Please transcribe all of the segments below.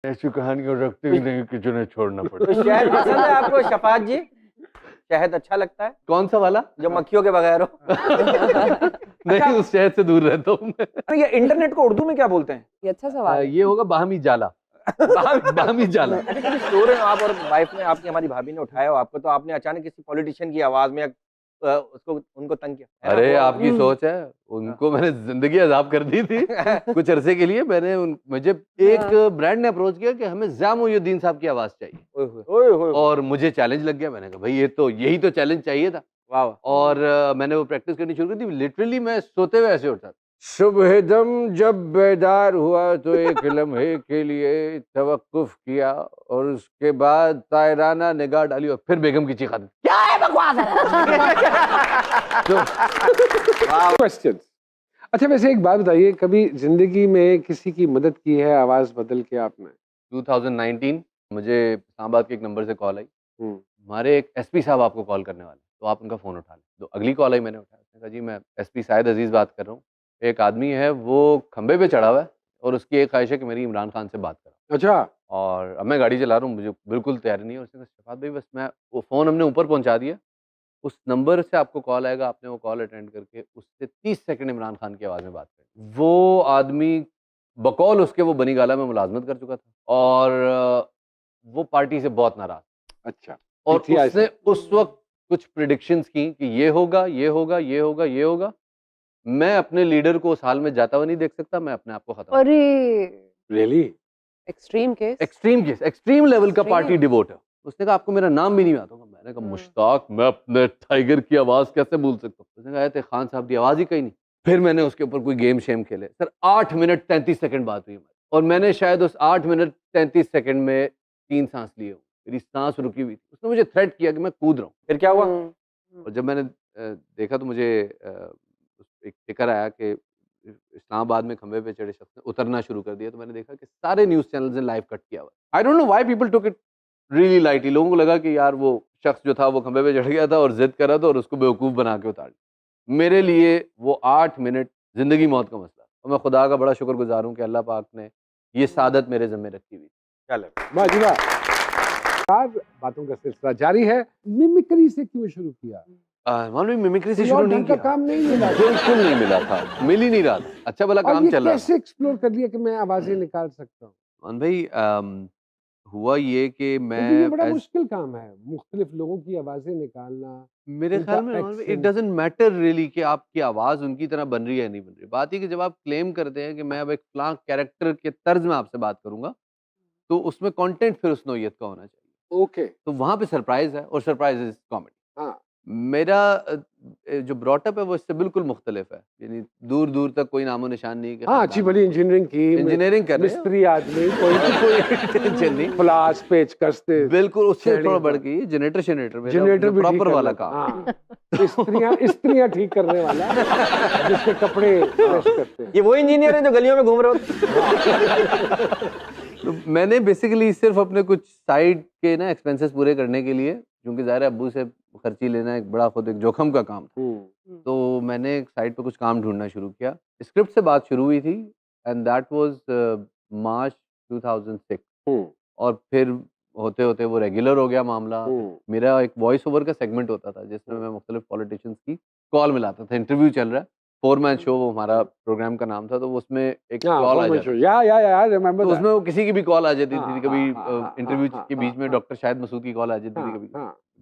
ऐसी कहानियां रखते ही नहीं कि जिन्हें छोड़ना पड़े। तो शहद पसंद है आपको शफात जी? शहद अच्छा लगता है कौन सा वाला? जो मक्खियों के बगैर हो? नहीं, उस शहद से दूर रहता हूँ मैं। ये इंटरनेट को उर्दू में क्या बोलते हैं? ये अच्छा सवाल है। ये होगा बाहमी जाला। बाहमी जाला। अच्छा, कभी सो रहे हो आप और वाइफ ने आपकी, हमारी भाभी ने उठाया हो आपको, तो आपने अचानक किसी पॉलिटिशियन की आवाज में उसको उनको तंग किया है ना? अरे आपकी सोच है, उनको मैंने जिंदगी अजाब कर दी थी कुछ अरसे के लिए। मुझे एक ब्रांड ने अप्रोच किया कि हमें ज़िया मोइनुद्दीन साहब की आवाज चाहिए। ओए होए। और मुझे चैलेंज लग गया। मैंने कहा भाई यही तो चैलेंज चाहिए था। वाह। और मैंने वो प्रैक्टिस करनी शुरू कर दी। लिटरली मैं सोते हुए ऐसे उठता था। सुबह दम जब बेदार हुआ तो एक लम्हे के लिए तवक्कुफ किया और उसके बाद तायराना निगाह डाली और फिर बेगम की चीखा दी, क्या है बकवास है। क्वेश्चन। अच्छा, वैसे एक बात बताइए, कभी जिंदगी में किसी की मदद की है आवाज बदल के आपने? 2019 मुझे इस्लामाबाद के एक नंबर से कॉल आई, हमारे एक एसपी साहब आपको कॉल करने वाले, तो आप उनका फ़ोन उठा लें। तो अगली कॉल आई, मैंने उठाया। उसने कहा जी मैं एसपी शाहिद अजीज़ बात कर रहा हूँ। एक आदमी है वो खंबे पे चढ़ा हुआ है और उसकी एक ख्वाहिश है कि मेरी इमरान खान से बात करा। अच्छा। और अब मैं गाड़ी चला रहा हूँ, मुझे बिल्कुल तैयारी नहीं है। उसने कहा शफात भाई बस मैं वो फ़ोन हमने ऊपर पहुँचा दिया, उस नंबर से आपको कॉल आएगा, आपने वो कॉल अटेंड करके उससे 30 सेकंड इमरान खान की आवाज़ में बात करें। वो आदमी बकौल उसके वो बनी गाला में मुलाजमत कर चुका था और वो पार्टी से बहुत नाराज़। अच्छा। और उसने उस वक्त कुछ प्रिडिक्शंस की कि ये होगा, ये होगा, ये होगा, ये होगा। मैं अपने लीडर को उस हाल में जाता हुआ नहीं देख सकता, मैं अपने आप को खत्म। अरे really? Extreme case. Extreme case, extreme level का पार्टी डिवोट है। उसने कहा आपको मेरा नाम भी नहीं आता। मैंने कहा मुश्ताक, मैं अपने टाइगर की आवाज कैसे भूल सकता हूँ। उसने कहा खान साहब की आवाज ही कहीं नहीं। फिर मैंने उसके ऊपर कोई गेम शेम खेले। सर 8 मिनट 33 सेकंड बात हुई और मैंने शायद उस 8 मिनट 33 सेकंड में 3 सांस लिए हो। मेरी सांस रुकी हुई थी। उसने मुझे थ्रेट किया कि मैं कूद रहा हूँ। फिर क्या हुआ? और जब मैंने देखा तो मुझे एक टिकर आया कि इस्लामाबाद में खंबे पे चढ़े शख्स ने उतरना शुरू कर दिया। तो मैंने देखा कि सारे न्यूज़ चैनल्स ने लाइव कट किया हुआ। I don't know why people took it really lightly. लोगों को लगा कि यार वो शख्स जो था वो खंबे पे चढ़ गया था और जिद कर रहा था और उसको बेवकूफ़ बना के उतार दिया। मेरे लिए वो 8 मिनट ज़िंदगी मौत का मसला। और मैं खुदा का बड़ा शुक्रगुजार हूँ कि अल्लाह पाक ने ये सादत मेरे ज़िम्मे रखी हुई। चलो वाह जी वाह। बातों का सिलसिला जारी है। मिमिक्री से क्यों शुरू किया? मालूम मिमिक्री से शुरू नहीं किया। काम नहीं मिला, बिल्कुल नहीं मिला था, मिल ही नहीं रहा था। अच्छा भला काम चल रहा था। कैसे एक्सप्लोर कर लिया कि मैं आवाजें निकाल सकता हूँ? मान भाई हुआ ये कि मैं ये बड़ा मुश्किल काम है, मुख्तलिफ लोगों की आवाजें निकालना। मेरे ख्याल में इट डजंट मैटर रियली कि आपकी आवाज़ उनकी तरह बन रही है नहीं बन रही। बात ये कि जब आप क्लेम करते हैं कि मैं अब एक फलां कैरेक्टर के तर्ज में आपसे बात करूंगा, तो उसमें कंटेंट फिर उस नौइयत का होना चाहिए। ओके। तो वहाँ पे सरप्राइज है और सरप्राइज इज कॉमेडी। हाँ। मेरा जो ब्रॉटअप है वो इससे बिल्कुल मुख्तलिफ है। यानी दूर दूर तक कोई नामो निशान नहीं कि हाँ, अच्छी बड़ी इंजीनियरिंग की, इंजीनियरिंग कर रहे हैं, मिस्त्री आदमी, कोई टेंशन नहीं, प्लास पेच कसते, बिल्कुल उससे थोड़ा बढ़ गई जनरेटर भी प्रॉपर वाला काम। हाँ। स्त्रियां ठीक करने वाला जिसके कपड़े प्रेस करते हैं। ये वो इंजीनियर है जो गलियों में घूम रहे होते। तो मैंने बेसिकली सिर्फ अपने कुछ साइड के ना एक्सपेंसेस पूरे करने के लिए, क्योंकि ज़ाहिर है अब्बू से खर्ची लेना एक बड़ा खुद एक जोखम का काम था, तो मैंने एक साइड पे कुछ काम ढूंढना शुरू किया। स्क्रिप्ट से बात शुरू हुई थी एंड दैट वाज मार्च 2006 और फिर होते होते वो रेगुलर हो गया मामला। मेरा एक वॉइस ओवर का सेगमेंट होता था जिसमें मैं मुख्तलिफ पॉलिटिशियंस की कॉल मिलाता था। इंटरव्यू चल रहा है, 4 मैन शो वो हमारा प्रोग्राम का नाम था, तो उसमें एक कॉल आ जाती थी, तो उसमें वो किसी की भी कॉल आ जाती थी। कभी इंटरव्यू के बीच में डॉक्टर शाहिद मसूद की कॉल आ जाती थी कभी।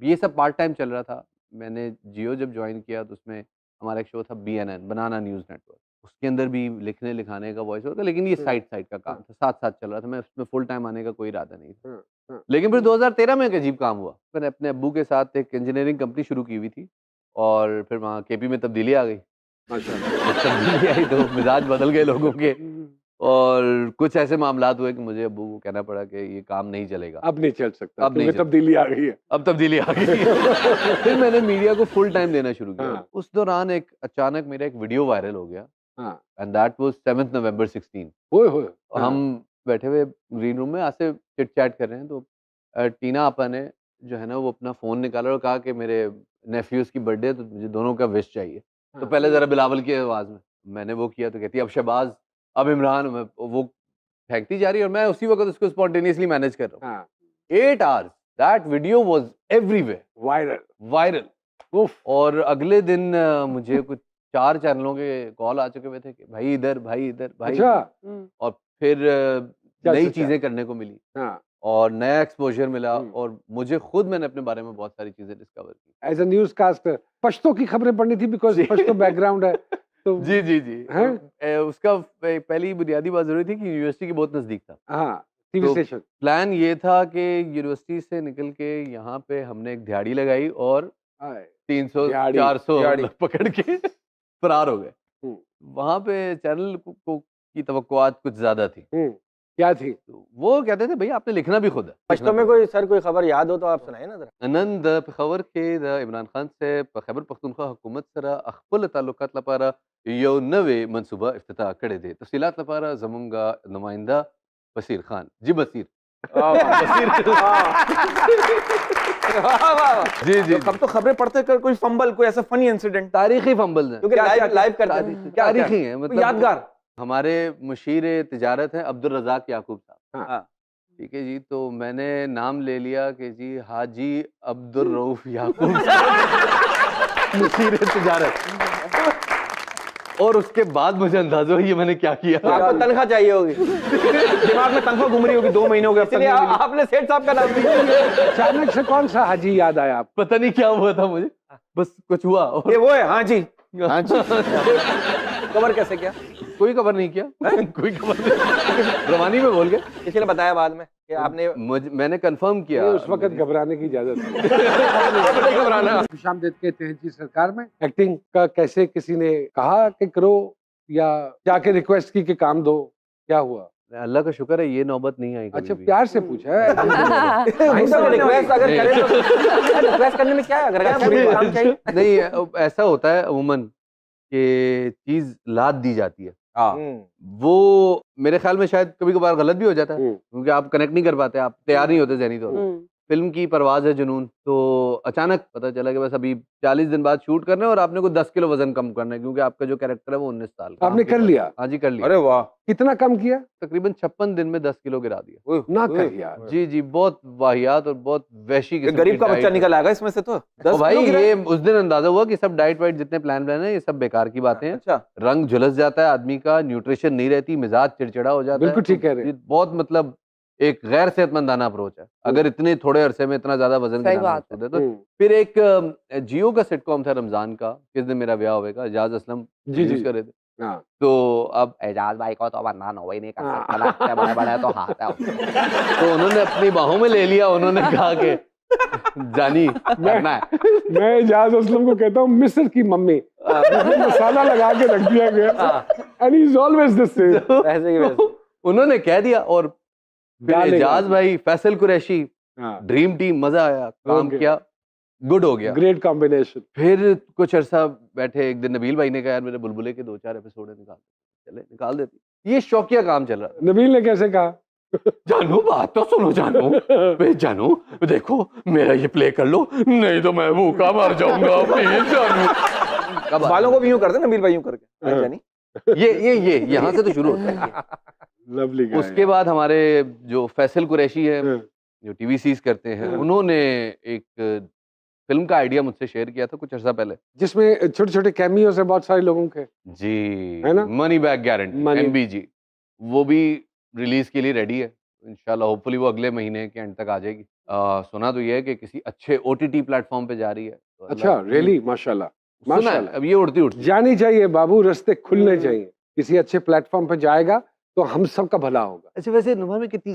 ये सब पार्ट टाइम चल रहा था। मैंने जियो जब ज्वाइन किया तो उसमें हमारा एक शो था BNN, बनाना न्यूज़ नेटवर्क। उसके अंदर भी लिखने लिखाने का वॉइस ओवर था, लेकिन ये साइड का काम था, साथ साथ चल रहा था। मैं उसमें फुल टाइम आने का कोई इरादा नहीं था। लेकिन फिर 2013 में एक अजीब काम हुआ। मैंने अपने अब्बू के साथ एक इंजीनियरिंग कंपनी शुरू की हुई थी और फिर वहाँ KP में तब्दीली आ गई। तब्दीली आई तो मिजाज बदल गए लोगों के और कुछ ऐसे मामलात हुए कि मुझे अब्बू को कहना पड़ा कि ये काम नहीं चलेगा, अब नहीं चल सकता, अब नहीं तब्दीली आ गई है। अब तब्दीली आ गई फिर मैंने मीडिया को फुल टाइम देना शुरू किया। उस दौरान एक अचानक मेरा एक वीडियो वायरल हो गया एंड दैट वाज 7 नवंबर 16। हम बैठे हुए ग्रीन रूम में ऐसे चिट चैट कर रहे हैं, तो टीना आपा ने जो है ना वो अपना फ़ोन निकाला और कहा कि मेरे नेफ्यूज़ की बर्थडे, तो मुझे दोनों का विश चाहिए। तो पहले ज़रा बिलावल की आवाज़ में मैंने वो किया, तो कहती अब शहबाज, अब इमरान, वो फेंकती जा रही है और मैं उसी वक्त उसको स्पॉन्टेनियसली मैनेज कर रहा हूँ। हाँ 8 hours that video was everywhere, viral viral. उफ और अगले दिन मुझे कुछ 4 चैनलों के कॉल आ चुके हुए थे कि भाई इधर, भाई इधर, भाई अच्छा इधर। और फिर क्या नई सोचा? चीजें करने को मिली हाँ और नया एक्सपोजर मिला हम्म। और मुझे खुद मैंने अपने बारे में बहुत सारी चीजें डिस्कवर की। As a newscaster Pashto की खबरें पढ़नी थी बिकॉज जी। पश्तो बैकग्राउंड है तो जी जी जी। हैं? उसका पहली बुनियादी बात जरूरी थी कि यूनिवर्सिटी के बहुत नजदीक था। हाँ टीवी तो स्टेशन प्लान ये था कि यूनिवर्सिटी से निकल के यहाँ पे हमने एक दिहाड़ी लगाई और 300 दिहाड़ी, 400 दिहाड़ी। पकड़ के फरार हो गए। हम्म। वहां पे चैनल की तवक्कुआत कुछ ज्यादा थी, क्या थी तो वो कहते थे भैया आपने लिखना भी खुद है। पश्तो में कोई सर कोई खबर याद हो तो आप सुनाइए ना जरा। आनंद खबर के द इमरान खान से खैबर पख्तूनख्वा हुकूमत सरा अखफल ताल्लुकात लपारा यो नवे मनसूबा इफ्तिताह करे दे तफसीलात लपारा जमुंगा नुमाइंदा बसीर खान जी बसीर जी जी कब तो खबरें पढ़ते कर कोई फंबल कोई ऐसा फनी इंसिडेंट तारीखी फंबल है, क्योंकि लाइव करते हैं। तारीखी क्या- क्या? तारीखी है, मतलब यादगार हमारे मुशीर तिजारत हैं अब्दुल रज़ाक याकूब साहब। हाँ। ठीक है जी, तो मैंने नाम ले लिया कि जी हाजी अब्दुल रऊफ याकूब साहब मुशीर तिजारत। और उसके बाद मुझे अंदाजा हुआ ये मैंने क्या किया। आपको तनख्वाह चाहिए होगी दिमाग में तनख्वाह घूम रही होगी 2 महीने हो गए अब तक इसलिए नहीं मिली। आपने सेठ साहब का नाम लिया। अचानक से कौन सा हाजी याद आया आपको पता नहीं क्या हुआ था मुझे, बस कुछ हुआ और ये वो है हाँ जी कवर कैसे किया? कोई खबर नहीं किया कोई खबर नहीं, रवानी में बोल गए। किसी ने बताया बाद में कि आपने मैंने कंफर्म किया नहीं, उस वक्त घबराने की इजाजत नहीं घबराना। खुशामदीद कहते हैं जी सरकार में एक्टिंग का कैसे किसी ने कहा कि करो या जाके रिक्वेस्ट की कि काम दो, क्या हुआ अल्लाह का शुक्र है ये नौबत नहीं आई कभी अच्छा भी। प्यार से पूछा है रिक्वेस्ट अगर करें तो रिक्वेस्ट करने में क्या है? अगर अच्छा कोई काम चाहिए नहीं ऐसा होता है अमूमन कि चीज लाद दी जाती है, वो मेरे ख्याल में शायद कभी कभार गलत भी हो जाता है क्योंकि आप कनेक्ट नहीं कर पाते, आप तैयार नहीं होते ज़हनी तौर पर। फिल्म की परवाज है जुनून, तो अचानक पता चला कि बस अभी 40 दिन बाद शूट करना है और आपने को 10 किलो वजन कम करना है क्योंकि आपका जो कैरेक्टर है वो 19 साल का। आपने कर लिया? हाँ जी कर लिया। अरे वाह कितना कम किया तकरीबन 56 दिन में 10 किलो गिरा दिया। ना कर यार जी जी, बहुत वाहियात और बहुत वहशी ये किस्म गरीब की का बच्चा डाइट है। निकल आएगा इसमें से तो 10 ओ भाई किलो गिरा? ये उस दिन अंदाजा हुआ कि सब डाइट वाइट जितने प्लान है ये सब बेकार की बातें हैं। अच्छा रंग झुलस जाता है आदमी का, न्यूट्रिशन नहीं रहती, मिजाज चिड़चिड़ा हो जाता है। बिल्कुल ठीक कह रहे हैं। ये बहुत मतलब एक गैर सेहतमंदाना अप्रोच है। अगर इतने थोड़े अरसे में इतना ज्यादा वजन सही गिराना बात है। मकसूद है तो फिर एक जियो का सिटकॉम था रमजान का, किस दिन मेरा ब्याह होगा, एजाज असलम जी, जी। यूज कर रहे थे। हाँ। तो अब एजाज भाई को तो बनना नो नहीं कर सकता, बड़े बड़े तो हाथ है। तो उन्होंने अपनी बाहों में ले लिया, उन्होंने कहा कि जानी करना है। मैं एजाज असलम को कहता हूँ मिस्र की मम्मी, उसमें मसाला लगा के रख दिया गया and he is always this same. वैसे की वैसे उन्होंने कह दिया और फिर डालेगा। एजाज भाई, फैसल कुरैशी, हाँ ड्रीम टीम, मजा आया, काम Okay. किया, गुड हो गया। Great combination. फिर कुछ अरसा बैठे, एक दिन नबील भाई ने कहा यार मेरे बुलबुले के 2-4 एपिसोड निकाल दे। चले निकाल देती। ये शौकिया काम चल रहा नबील ने कैसे कहा? जानू बात तो सुनो जानू, बे जानू देखो मेरा ये प्ले कर लो नहीं तो मैं भूखा मर जाऊंगा प्लीज जानू। कब बालों को भी यूं करते ना नबील भाई यूं करके हाँ। जानी ये यहाँ से तो शुरू होता है। लवली गाय। उसके बाद हमारे जो फैसल कुरैशी है हाँ। जो टीवी सीरीज करते हैं, हाँ। उन्होंने एक फिल्म का आइडिया मुझसे शेयर किया था कुछ अर्सा पहले। जिसमें छोटे छोटे कैमियोस है बहुत सारे लोगों के। जी है ना? Money back guarantee Money- MBG, वो भी रिलीज के लिए रेडी है इंशाल्लाह। होपफुली वो अगले महीने के एंड तक आ जाएगी। सुना तो ये है कि किसी अच्छे OTT प्लेटफॉर्म पे जा रही है। तो अच्छा अल्लाह- रियली माशाल्लाह सुना है, माशाल्लाह। अब ये उड़ती उड़ती जानी चाहिए बाबू, रास्ते खुलने चाहिए। किसी अच्छे प्लेटफॉर्म पे जाएगा तो हम सब का भला होगा। अच्छा वैसे नुमान में कितनी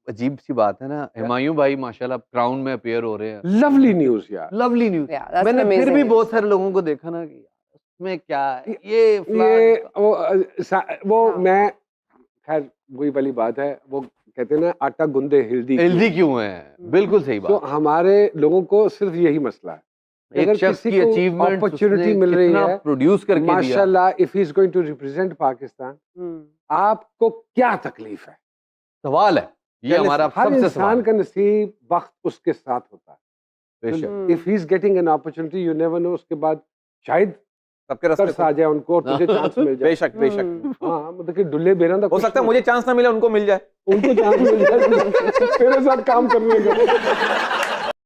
अजीब सी बात है ना, हुमायूं भाई माशाल्लाह क्राउन में अपीयर हो रहे हैं। लवली न्यूज यार। Lovely news. Yeah, that's मैंने an फिर amazing भी news. बहुत सारे लोगों को देखा ना कि उसमें क्या है, ये ये फलाना- वो हाँ। मैं खैर वही वाली बात है, वो कहते हैं ना आटा गुंदे हिल्दी हेल्दी क्यों है, बिल्कुल सही तो बात। हमारे लोगों को सिर्फ यही मसला है। एक अगर शख्स किसी की को अचीवमेंट opportunity मिल रही है, प्रोड्यूस करके दिया। माशाल्लाह if he is going to represent Pakistan, आपको क्या तकलीफ है? सवाल है ये हमारा हर सबसे इंसान सवाल का नसीब वक्त उसके साथ होता है। बेशक। If he is getting an opportunity you never know, उसके बाद शायद सबके रास्ते तरस आ जाए उनको और तुझे चांस मिल जाए। बेशक बेशक हाँ मतलब कि दुल्ले बेरंदा हो सकता है मुझे चांस ना मिले उनको मिल जाए उनको चांस मिल जाए तेरे साथ काम करने का।